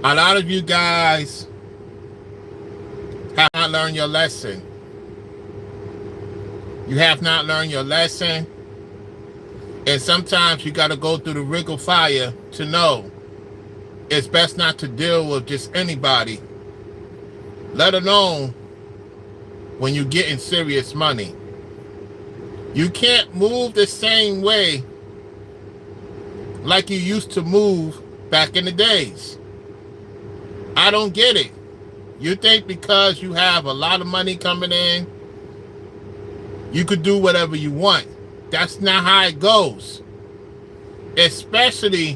A lot of you guys have not learned your lesson. You have not learned your lesson. And sometimes you got to go through the rig of fire to know it's best not to deal with just anybody, let alone when you get in serious money. You can't move the same way like you used to move back in the days. I don't get it. You think because you have a lot of money coming in, you could do whatever you want. That's not how it goes. Especially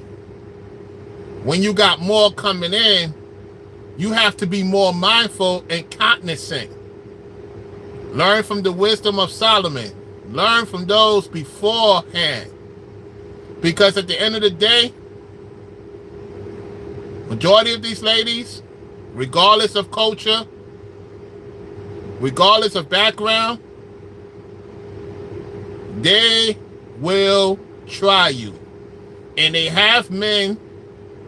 when you got more coming in, you have to be more mindful and cognizant. Learn from the wisdom of Solomon. Learn from those beforehand. Because at the end of the day, majority of these ladies, regardless of culture, regardless of background, they will try you. And they have men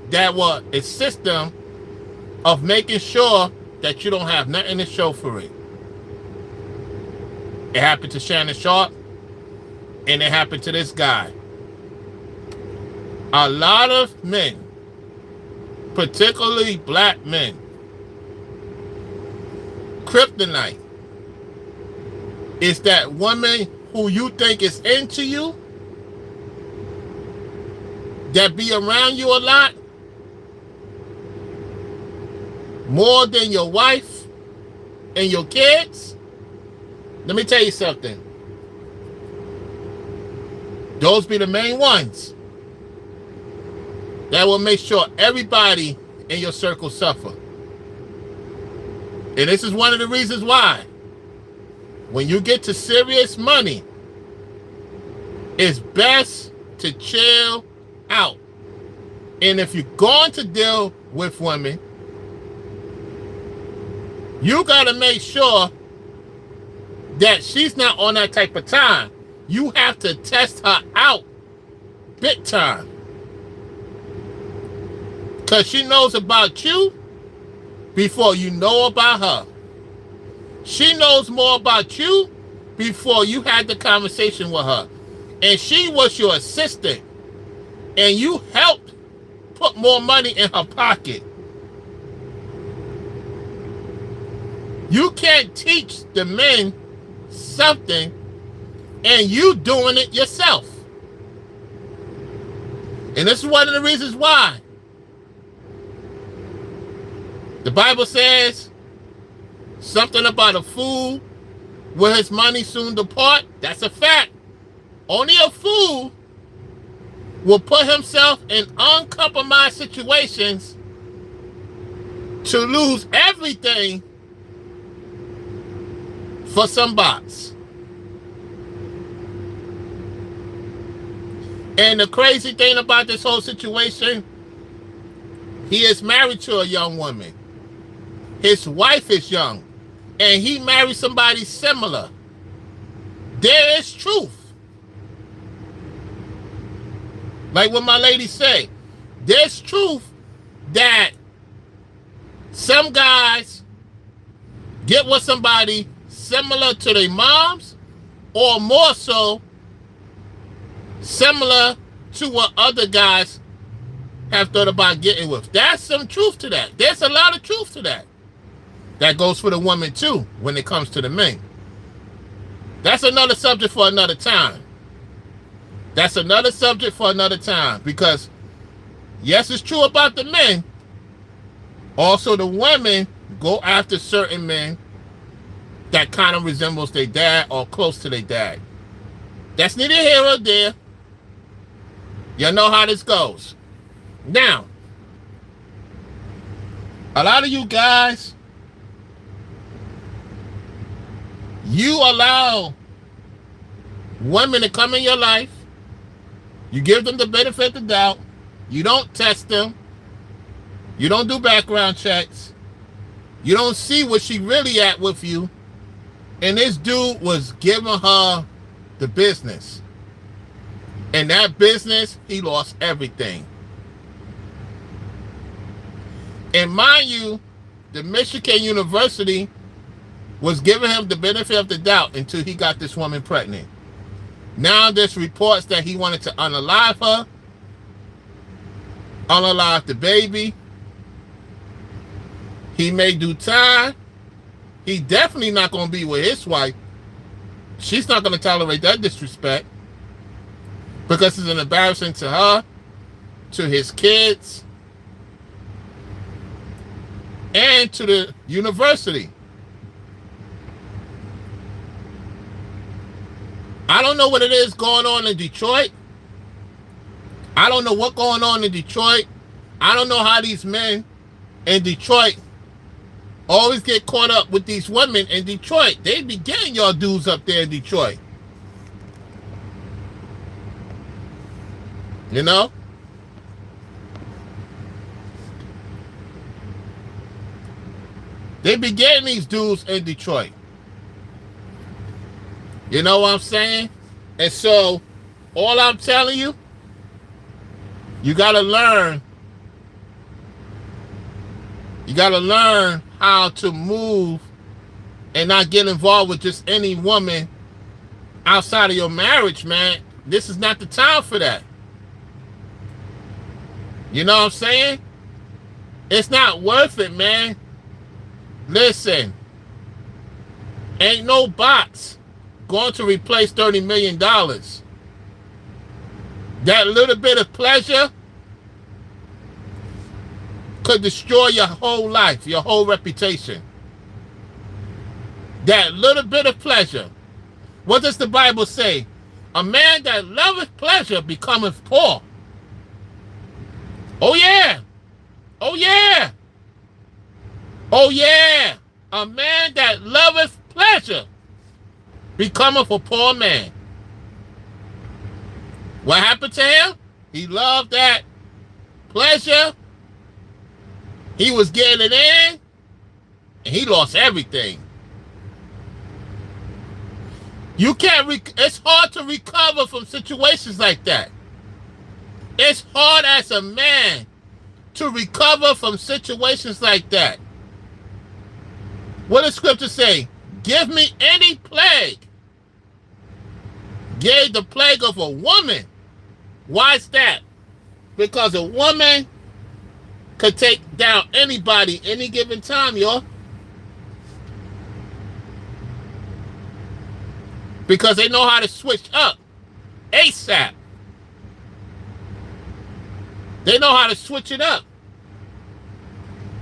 that will assist them of making sure that you don't have nothing to show for it. It happened to Shannon Sharp, and it happened to this guy. A lot of men, particularly black men, kryptonite is that woman who you think is into you, that be around you a lot, more than your wife and your kids. Let me tell you something. Those be the main ones that will make sure everybody in your circle suffer. And this is one of the reasons why when you get to serious money, it's best to chill out. And if you're going to deal with women, you got to make sure that she's not on that type of time. You have to test her out big time. Because she knows about you before you know about her. She knows more about you before you had the conversation with her. And she was your assistant. And you helped put more money in her pocket. You can't teach the men something and you doing it yourself. And this is one of the reasons why. The Bible says something about a fool will his money soon depart. That's a fact. Only a fool will put himself in uncompromised situations to lose everything for some box. And the crazy thing about this whole situation, he is married to a young woman. His wife is young. And he married somebody similar. There is truth. Like what my lady say, there's truth that some guys get with somebody similar to their moms, or more so similar to what other guys have thought about getting with. That's some truth to that. There's a lot of truth to that. That goes for the woman too when it comes to the men. That's another subject for another time. That's another subject for another time, because yes, it's true about the men. Also, the women go after certain men that kind of resembles their dad or close to their dad. That's neither here or there. You know how this goes. Now, a lot of you guys, you allow women to come in your life. You give them the benefit of the doubt. You don't test them. You don't do background checks. You don't see what she really at with you. And this dude was giving her the business. And that business, he lost everything. And mind you, the Michigan University was giving him the benefit of the doubt until he got this woman pregnant. Now there's reports that he wanted to unalive her, unalive the baby. He may do time. He definitely not going to be with his wife. She's not going to tolerate that disrespect because it's an embarrassment to her, to his kids, and to the university. I don't know what it is going on in Detroit. I don't know what's going on in Detroit. I don't know how these men in Detroit always get caught up with these women in Detroit. They be getting y'all dudes up there in Detroit. You know? They be getting these dudes in Detroit. You know what I'm saying? And so, all I'm telling you, you gotta learn. You gotta learn how to move and not get involved with just any woman outside of your marriage, man. This is not the time for that. You know what I'm saying? It's not worth it, man. Listen, ain't no bots going to replace $30 million. That little bit of pleasure could destroy your whole life, your whole reputation. That little bit of pleasure. What does the Bible say? A man that loveth pleasure becometh poor. Oh yeah. Oh yeah. Oh yeah. A man that loveth pleasure becometh a poor man. What happened to him? He loved that pleasure. He was getting it in, and he lost everything. You can't, it's hard to recover from situations like that. It's hard as a man to recover from situations like that. What does scripture say? Give me any plague. Gave the plague of a woman. Why is that? Because a woman could take down anybody any given time, y'all. Because they know how to switch up ASAP. They know how to switch it up.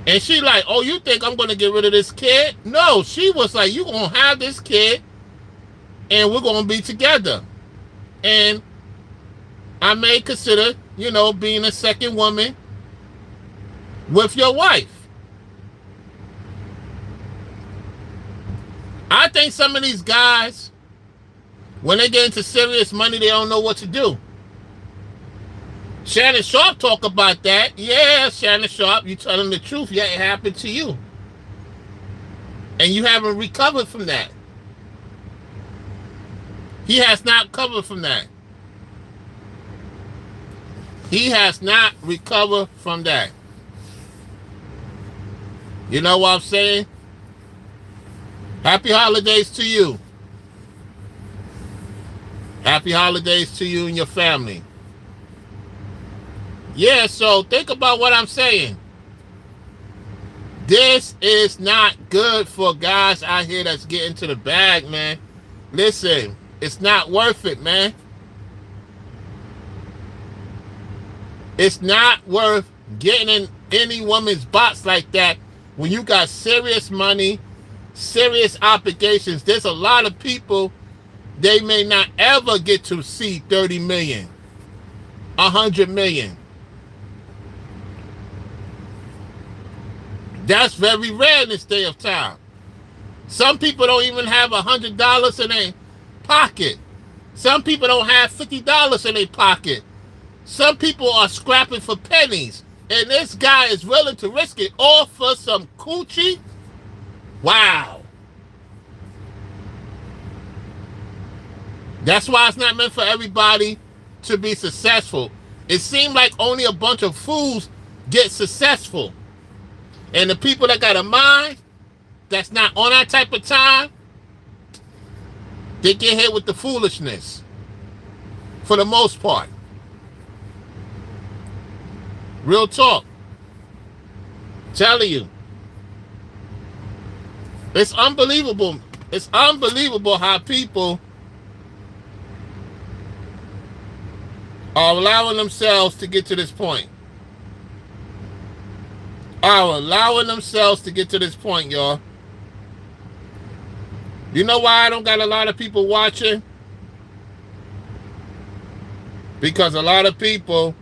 And she like, oh, you think I'm going to get rid of this kid? No, she was like, you going to have this kid and we're going to be together. And I may consider, you know, being a second woman with your wife. I think some of these guys, when they get into serious money, they don't know what to do. Shannon Sharp talk about that. Yeah, Shannon Sharp, you telling the truth. Yeah, it happened to you. And you haven't recovered from that. He has not recovered from that. He has not recovered from that. You know what I'm saying? Happy holidays to you. Happy holidays to you and your family. Yeah, so think about what I'm saying. This is not good for guys out here that's getting to the bag, man. Listen, it's not worth it, man. It's not worth getting in any woman's box like that when you got serious money, serious obligations. There's a lot of people, they may not ever get to see 30 million, 100 million. That's very rare in this day of time. Some people don't even have $100 in their pocket. Some people don't have $50 in their pocket. Some people are scrapping for pennies. And this guy is willing to risk it all for some coochie? Wow. That's why it's not meant for everybody to be successful. It seems like only a bunch of fools get successful. And the people that got a mind that's not on that type of time, they get hit with the foolishness for the most part. Real talk. Telling you. It's unbelievable. It's unbelievable how people are allowing themselves to get to this point. Are allowing themselves to get to this point, y'all. You know why I don't got a lot of people watching? Because a lot of people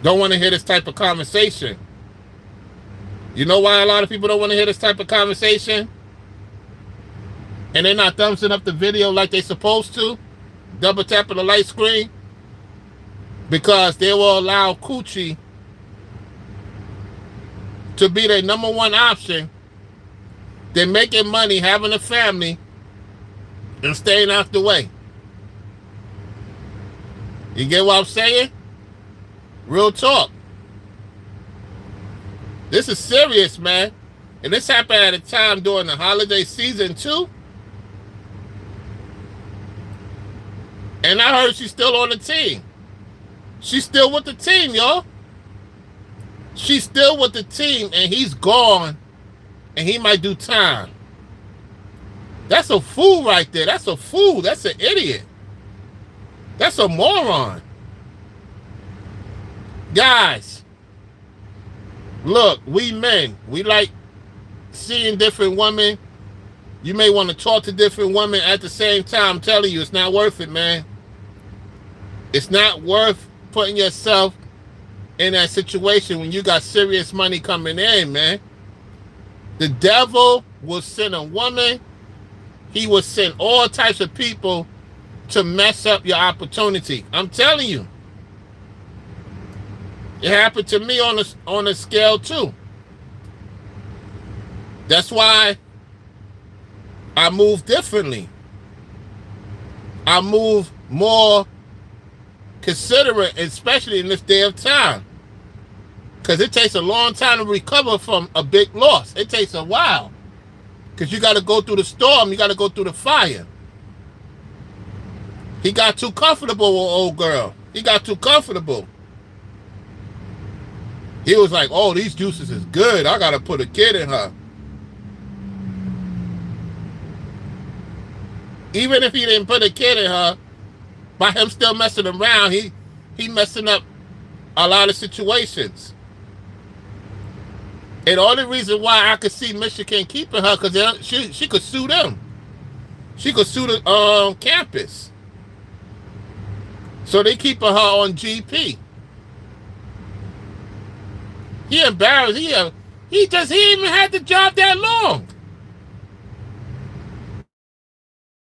don't want to hear this type of conversation. You know why a lot of people don't want to hear this type of conversation? And they're not thumbsing up the video like they're supposed to? Double tapping the light screen? Because they will allow coochie to be their number one option. They're making money, having a family, and staying out the way. You get what I'm saying? Real talk. This is serious, man. And this happened at a time during the holiday season, too. And I heard she's still on the team. She's still with the team, y'all. She's still with the team, and he's gone, and he might do time. That's a fool right there. That's a fool. That's an idiot. That's a moron. Guys, look, we men, we like seeing different women. You may want to talk to different women at the same time. I'm telling you, it's not worth it, man. It's not worth putting yourself in that situation when you got serious money coming in, man. The devil will send a woman. He will send all types of people to mess up your opportunity. I'm telling you. It happened to me on a scale too. That's why I move differently. I move more considerate, especially in this day of time. Because it takes a long time to recover from a big loss. It takes a while. Because you got to go through the storm. You got to go through the fire. He got too comfortable with old girl. He got too comfortable. He was like, oh, these juices is good. I got to put a kid in her. Even if he didn't put a kid in her, by him still messing around, he messing up a lot of situations. And the only reason why I could see Michigan keeping her, because she could sue them. She could sue the campus. So they keeping her on GP. He embarrassed. He even had the job that long.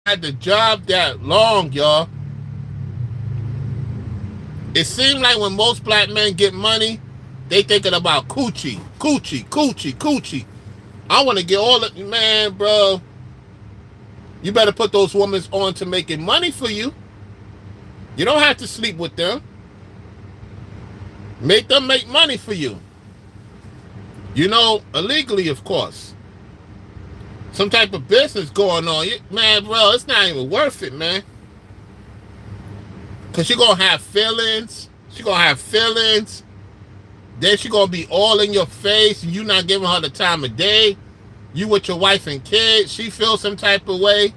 Had the job that long, y'all. It seems like when most black men get money, they thinking about coochie, coochie, coochie, coochie. I want to get all of, man, bro. You better put those women on to making money for you. You don't have to sleep with them. Make them make money for you. You know, illegally, of course. Some type of business going on. Man, bro, it's not even worth it, man. Because you're going to have feelings. She's going to have feelings. Then she's going to be all in your face. And you not giving her the time of day. You with your wife and kids. She feels some type of way.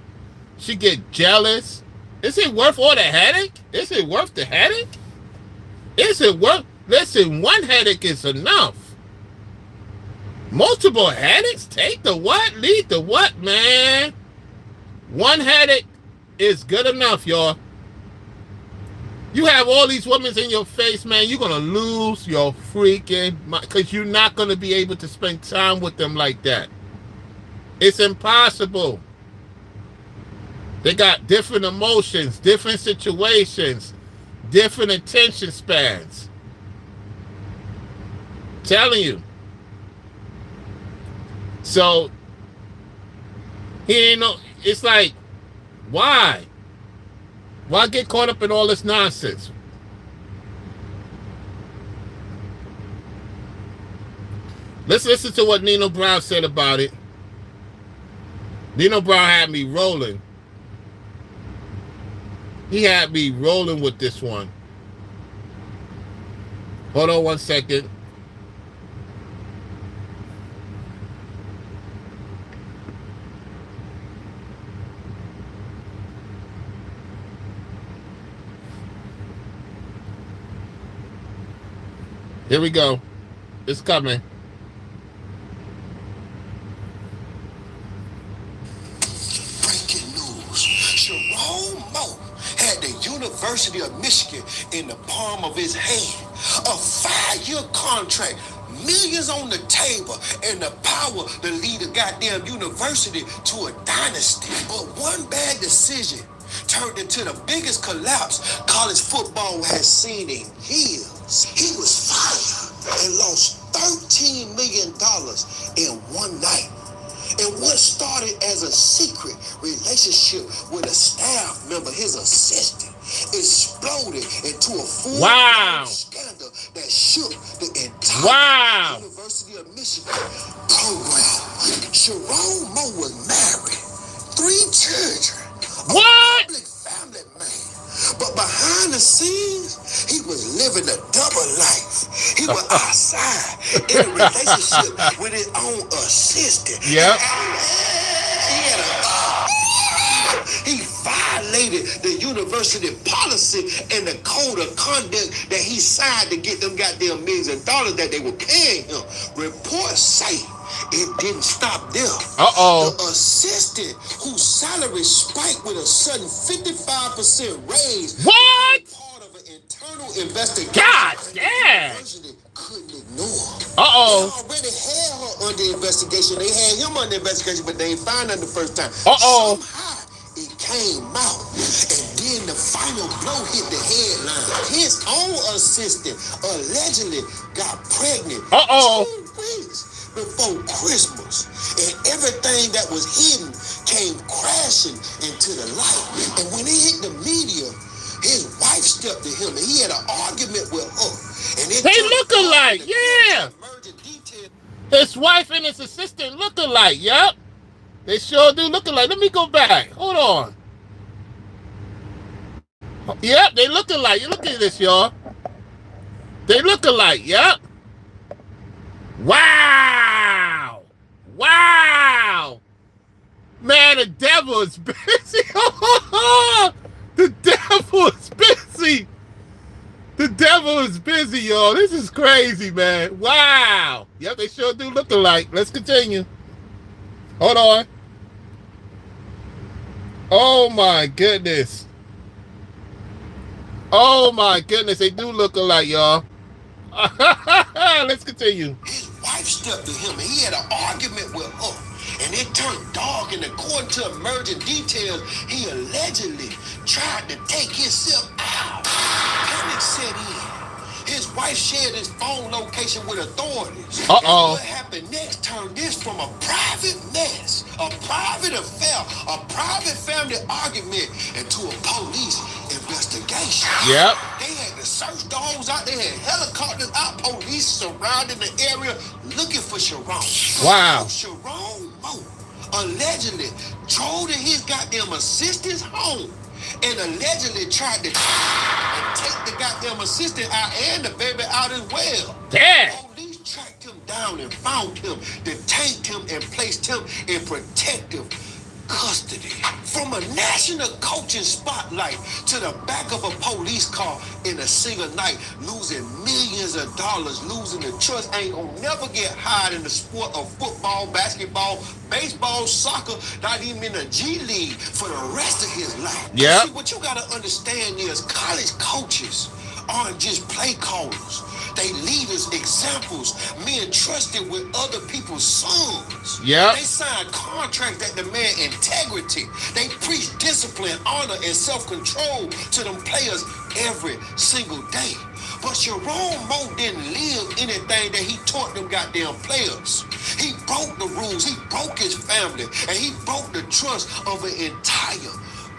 She get jealous. Is it worth all the headache? Is it worth the headache? Is it worth... Listen, one headache is enough. Multiple headaches? Take the what? Lead the what, man? One headache is good enough, y'all. You have all these women in your face, man. You're going to lose your freaking mind because you're not going to be able to spend time with them like that. It's impossible. They got different emotions, different situations, different attention spans. I'm telling you. So, he ain't no, it's like, why? Why get caught up in all this nonsense? Let's listen to what Nino Brown said about it. Nino Brown had me rolling. He had me rolling with this one. Hold on 1 second. Here we go. It's coming. Breaking news. Sherrone had the University of Michigan in the palm of his hand. A 5-year contract, millions on the table, and the power to lead a goddamn university to a dynasty. But one bad decision turned into the biggest collapse college football has seen in years. He was fired and lost $13 million in one night. And what started as a secret relationship with a staff member, his assistant, exploded into a full-blown scandal that shook the entire University of Michigan program. Sherrone was married, 3 children, a public family man. But behind the scenes, he was living a double life. He was outside in a relationship with his own assistant. Yep. He violated the university policy and the code of conduct that he signed to get them goddamn millions of dollars that they were paying him. Reports say it didn't stop there. Uh-oh. The assistant whose salary spiked with a sudden 55% raise. What? Part of an internal investigation. God damn. The university couldn't ignore. Uh-oh. They already had her under investigation. They had him under investigation, but they ain't found her the first time. Uh-oh. Somehow it came out, and then the final blow hit the headline. His own assistant allegedly got pregnant 2 weeks before Christmas, and everything that was hidden came crashing into the light. And when it hit the media, his wife stepped to him, and he had an argument with her. And they look alike, yeah. His wife and his assistant look alike, yep. They sure do look alike. Let me go back. Hold on. Yep, they look alike. You look at this, y'all. They look alike, yep. Wow. Wow. Man, the devil is busy. The devil is busy. The devil is busy, y'all. This is crazy, man. Wow. Yep, they sure do look alike. Let's continue. Hold on. Oh, my goodness. Oh, my goodness. They do look alike, y'all. Let's continue. His wife stepped to him, and he had an argument with her. And it turned dark, and according to emerging details, he allegedly tried to take himself out. Panic set in. His wife shared his phone location with authorities. Uh-oh. And what happened next turned this from a private mess, a private affair, a private family argument into a police investigation. Yep. They had the search dogs out. They had helicopters out. Police surrounding the area looking for Sherrone. Wow. Sherrone allegedly drove to his goddamn assistant's home and allegedly tried to take the goddamn assistant out and the baby out as well. Damn. Police tracked him down and found him, detained him, and placed him in protective custody. From a national coaching spotlight to the back of a police car in a single night, losing millions of dollars, losing the trust, ain't gonna never get hired in the sport of football, basketball, baseball, soccer, not even in the G League for the rest of his life. Yeah. See, what you gotta understand is college coaches aren't just play callers. They leaders, examples, men trusted with other people's sons. Yeah. They sign contracts that demand integrity. They preach discipline, honor, and self-control to them players every single day. But Sherrone didn't live anything that he taught them goddamn players. He broke the rules, he broke his family, and he broke the trust of an entire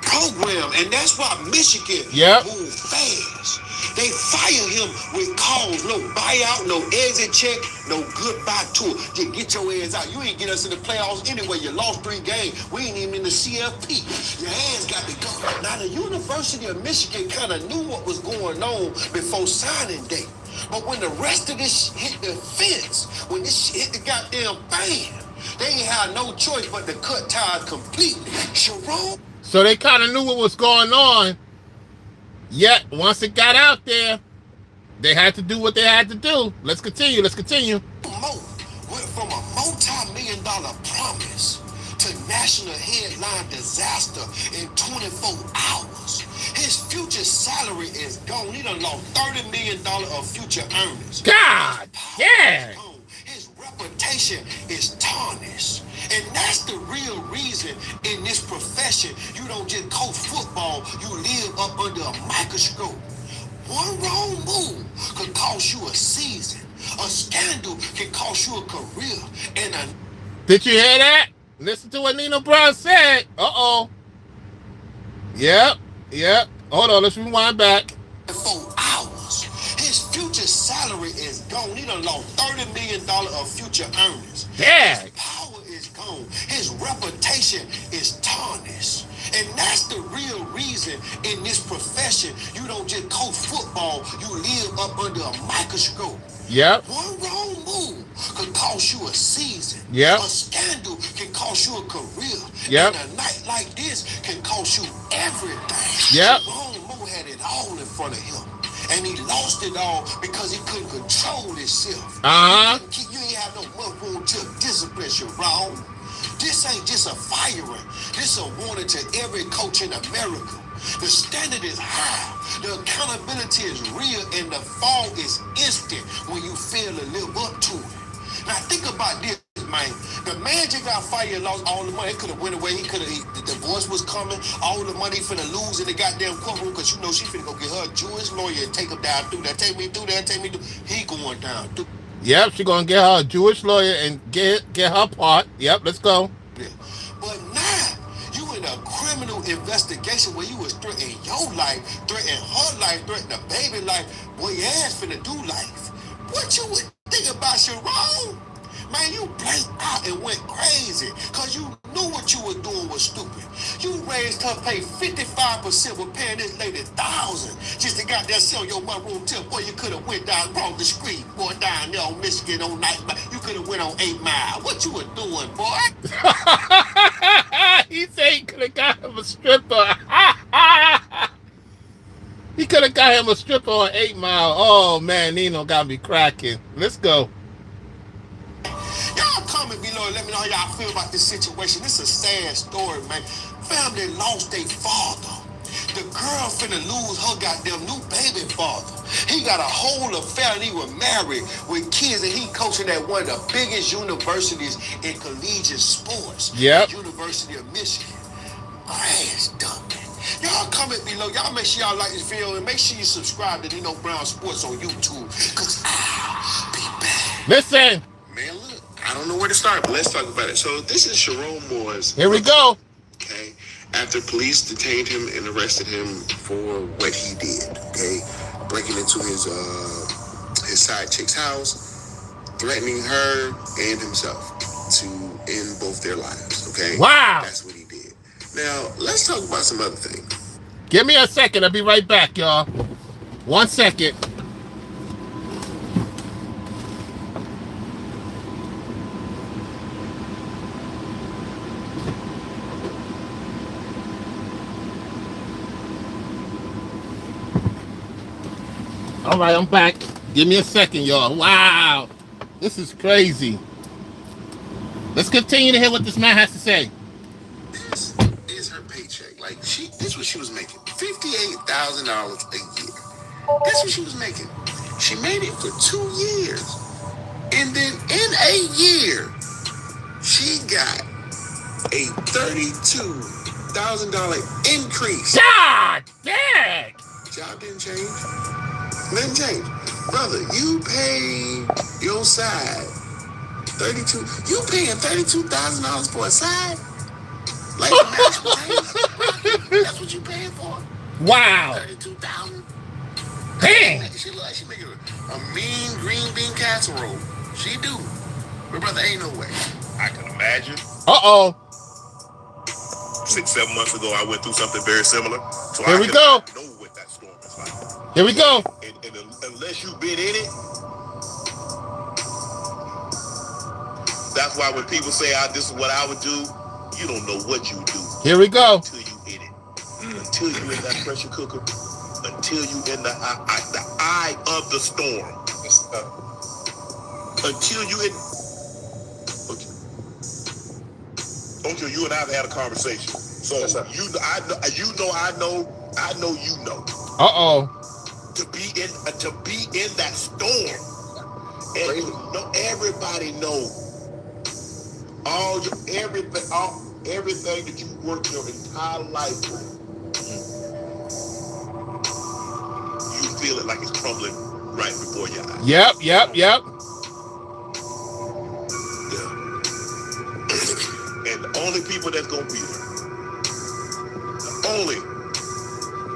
program, and that's why Michigan Yep. moved fast. They fire him with calls, no buyout, no exit check, no goodbye tour. Just get your ass out. You ain't get us in the playoffs anyway. You lost 3 games. We ain't even in the CFP. Your hands got to go. Now the University of Michigan kind of knew what was going on before signing day. But when the rest of this hit the fence, when this hit the goddamn fan, they ain't had no choice but to cut ties completely. Sherrone. So they kind of knew what was going on. Yet, once it got out there, they had to do what they had to do. Let's continue. Let's continue. Mo went from a multi-million-dollar promise to national headline disaster in 24 hours. His future salary is gone. He done lost $30 million of future earnings. God, yeah. His reputation is tarnished. And that's the real reason in this profession you don't just coach football, you live up under a microscope. One wrong move could cost you a season. A scandal can cost you a career. And a Did you hear that? Listen to what Nino Brown said. Uh-oh. Yep. Hold on, let's rewind back. 4 hours. His future salary is gone. He done lost $30 million of future earnings. Yeah. His power is gone. His reputation is tarnished. And that's the real reason in this profession you don't just coach football, you live up under a microscope. Yep. One wrong move could cost you a season. Yep. A scandal can cost you a career. Yep. And a night like this can cost you everything. Yep. Wrong move had it all in front of him. And he lost it all because he couldn't control himself. Uh-huh. You ain't have no room to discipline you, wrong. This ain't just a firing. This a warning to every coach in America. The standard is high. The accountability is real, and the fall is instant when you fail to live up to it. Now think about this, man. The man just got fired and lost all the money. He could have went away. The divorce was coming. All the money finna lose in the goddamn courtroom because you know she finna go get her a Jewish lawyer and take him down through that. Take me through that. He going down through. Yep, she gonna get her a Jewish lawyer and get her part. Yep, let's go. But now you in a criminal investigation where you was threatening your life, threatening her life, threatening the baby life. Boy, your ass finna do life. What you would think about Sherrone? Man, you blanked out and went crazy because you knew what you were doing was stupid. You raised her pay 55% with paying this lady $1,000 just to got that sell your one room tip. Boy, you could have went down across the street, boy, down there on Michigan on night. You could have went on 8 Mile. What you were doing, boy? He said he could have got him a stripper. He could have got him a stripper on 8 Mile. Oh, man, Nino got me cracking. Let's go. Y'all comment below and let me know how y'all feel about this situation. This is a sad story, man. Family lost their father. The girl finna lose her goddamn new baby father. He got a whole affair and he was married with kids and he coaching at one of the biggest universities in collegiate sports. Yep. University of Michigan. Grass dumping. Y'all comment below. Y'all make sure y'all like this video and make sure you subscribe to Nino Brown Sports on YouTube. Cause I'll be back. Listen. Man, look, I don't know where to start, but let's talk about it. So this is Sherrone Moore's. Here we go. Okay. After police detained him and arrested him for what he did, okay, breaking into his side chick's house, threatening her and himself to end both their lives, okay? Wow. That's what he did. Now, let's talk about some other things. Give me a second. I'll be right back, y'all. 1 second. All right, I'm back. Give me a second, y'all. Wow. This is crazy. Let's continue to hear what this man has to say. This is her paycheck. Like, this what she was making. $58,000 a year. That's what she was making. She made it for 2 years. And then in a year, she got a $32,000 increase. God dang! Job didn't change. Nothing changed. Brother, you paid your side $32. You paying $32,000 for a side? Like a match price? That's what you paying for? Wow. 32,000. Damn. She look like she making a mean green bean casserole. She do. But brother, ain't no way. I can imagine. Uh-oh. 6-7 months ago, I went through something very similar. So Here we go. know what that storm is like. Here we go. And unless you've been in it, that's why when people say, "This is what I would do," you don't know what you would do. Here we go. Until you in it. Until you in that pressure cooker. Until you in the eye of the storm. Until you in. Okay, you and I have had a conversation. So you know. Uh-oh. To be in that storm, and everybody know everything that you worked your entire life for. You feel it like it's crumbling right before your eyes. Yep. Yeah. And the only people that's gonna be there,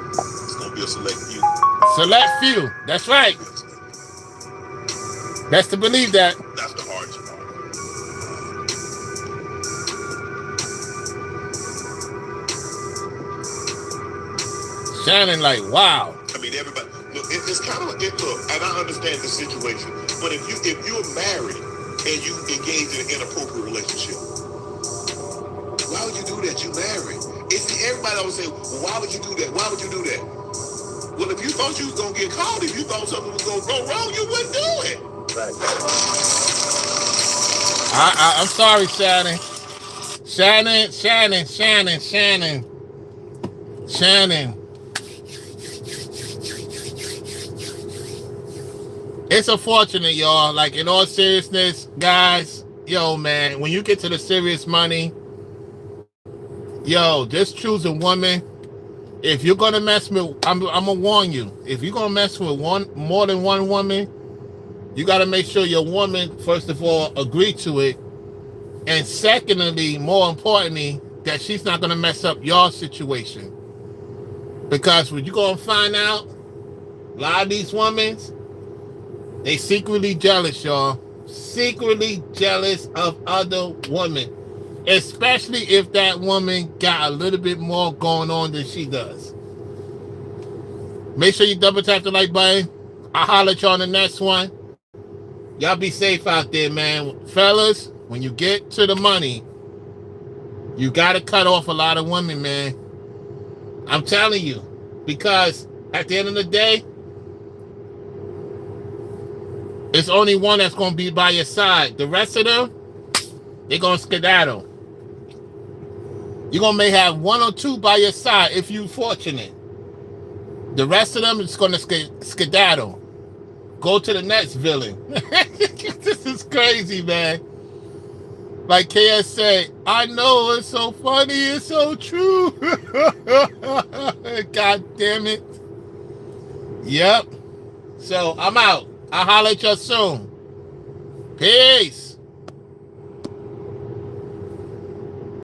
it's gonna be a select few. Select few. That's right. That's to believe that. That's the hardest part. Shining like, wow. I mean, everybody. Look, it's kind of look, and I understand the situation, but if you're married and you engage in an inappropriate relationship, why would you do that? You married. Everybody always say, well, why would you do that? Why would you do that? Well, if you thought you was gonna get caught, if you thought something was gonna go wrong, you wouldn't do it. Right. I'm sorry, Shannon. Shannon. It's unfortunate, y'all. Like, in all seriousness, guys, yo, man, when you get to the serious money, yo, just choose a woman. If you're gonna mess with, I'm gonna warn you. If you're gonna mess with more than one woman, you gotta make sure your woman, first of all, agree to it, and secondly, more importantly, that she's not gonna mess up your situation. Because when you gonna find out, a lot of these women, they secretly jealous, y'all. Secretly jealous of other women. Especially if that woman got a little bit more going on than she does. Make sure you double tap the like button. I'll holler at y'all on the next one. Y'all be safe out there, man. Fellas, when you get to the money, you got to cut off a lot of women, man. I'm telling you. Because at the end of the day, it's only one that's going to be by your side. The rest of them, they're going to skedaddle. You're going to may have one or two by your side if you're fortunate. The rest of them is going to skedaddle. Go to the next villain. This is crazy, man. Like KS said, I know, it's so funny, it's so true. God damn it. Yep. So I'm out. I'll holler at you soon. Peace.